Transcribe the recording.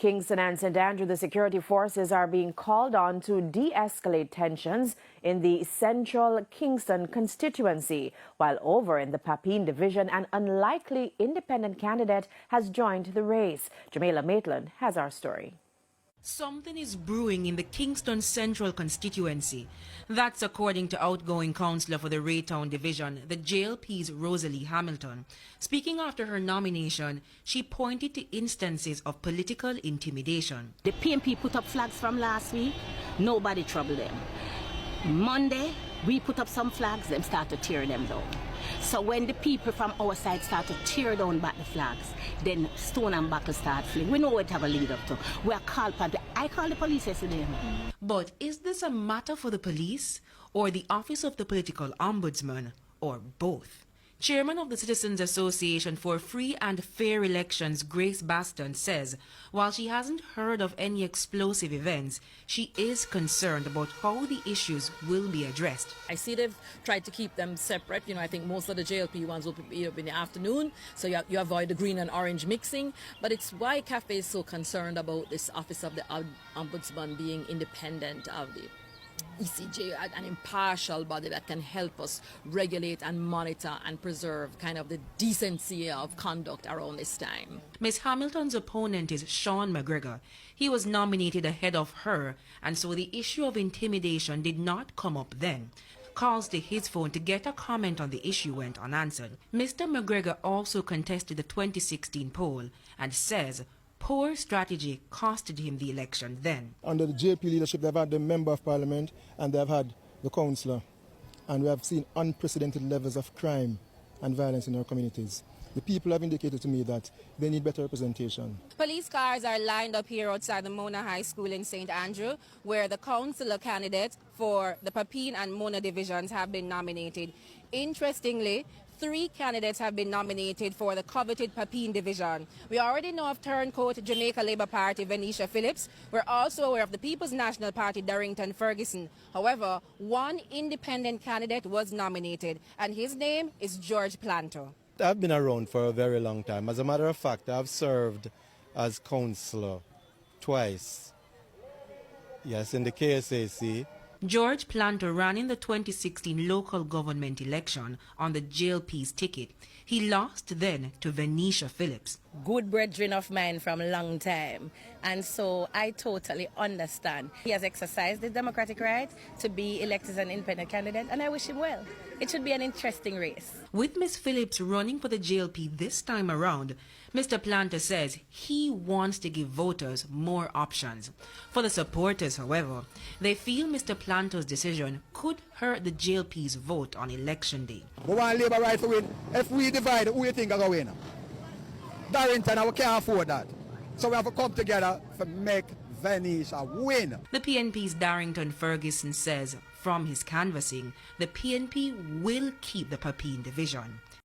Kingston and St. Andrew, the security forces are being called on to de-escalate tensions in the central Kingston constituency, while over in the Papine division, an unlikely independent candidate has joined the race. Jamila Maitland has our story. Something is brewing in the Kingston Central constituency. That's according to outgoing councillor for the Raytown division, the JLP's Rosalie Hamilton. Speaking after her nomination, she pointed to instances of political intimidation. The PNP put up flags from last week. Nobody troubled them. Monday, we put up some flags, them start to tear them down. So when the people from our side start to tear down back the flags, then stone and buckle start fling. We know what to have a lead up to. We are called upon. I called the police yesterday. But is this a matter for the police or the Office of the Political Ombudsman, or both? Chairman of the Citizens Association for Free and Fair Elections, Grace Baston, says while she hasn't heard of any explosive events, she is concerned about how the issues will be addressed. I see they've tried to keep them separate. I think most of the JLP ones will be up in the afternoon, so you avoid the green and orange mixing. But it's why CAFE is so concerned about this Office of the Ombudsman being independent of the ECJ, an impartial body that can help us regulate and monitor and preserve kind of the decency of conduct around this time. Ms. Hamilton's opponent is Sean McGregor. He was nominated ahead of her, and so the issue of intimidation did not come up then. Calls to his phone to get a comment on the issue went unanswered. Mr. McGregor also contested the 2016 poll and says poor strategy costed him the election then. Under the JP leadership, they've had the Member of Parliament and they've had the councillor. And we have seen unprecedented levels of crime and violence in our communities. The people have indicated to me that they need better representation. Police cars are lined up here outside the Mona High School in St. Andrew, where the councillor candidates for the Papine and Mona divisions have been nominated. Interestingly, 3 candidates have been nominated for the coveted Papine division. We already know of turncoat Jamaica Labour Party Venetia Phillips. We're also aware of the People's National Party Darrington Ferguson. However, one independent candidate was nominated, and his name is George Planto. I've been around for a very long time. As a matter of fact, I've served as councillor twice. Yes, in the KSAC. George Planter ran in the 2016 local government election on the JLP's ticket. He lost then to Venetia Phillips. Good brethren of mine from a long time, and so I totally understand. He has exercised the democratic right to be elected as an independent candidate, and I wish him well. It should be an interesting race. With Ms. Phillips running for the JLP this time around, Mr. Planter says he wants to give voters more options. For the supporters, however, they feel Mr. Planter's decision could hurt the JLP's vote on election day. We want Labour right to win. If we divide, who do you think are going to win? Darrington, we can't afford that. So we have to come together to make Venetia win. The PNP's Darrington Ferguson says from his canvassing, the PNP will keep the Papine division.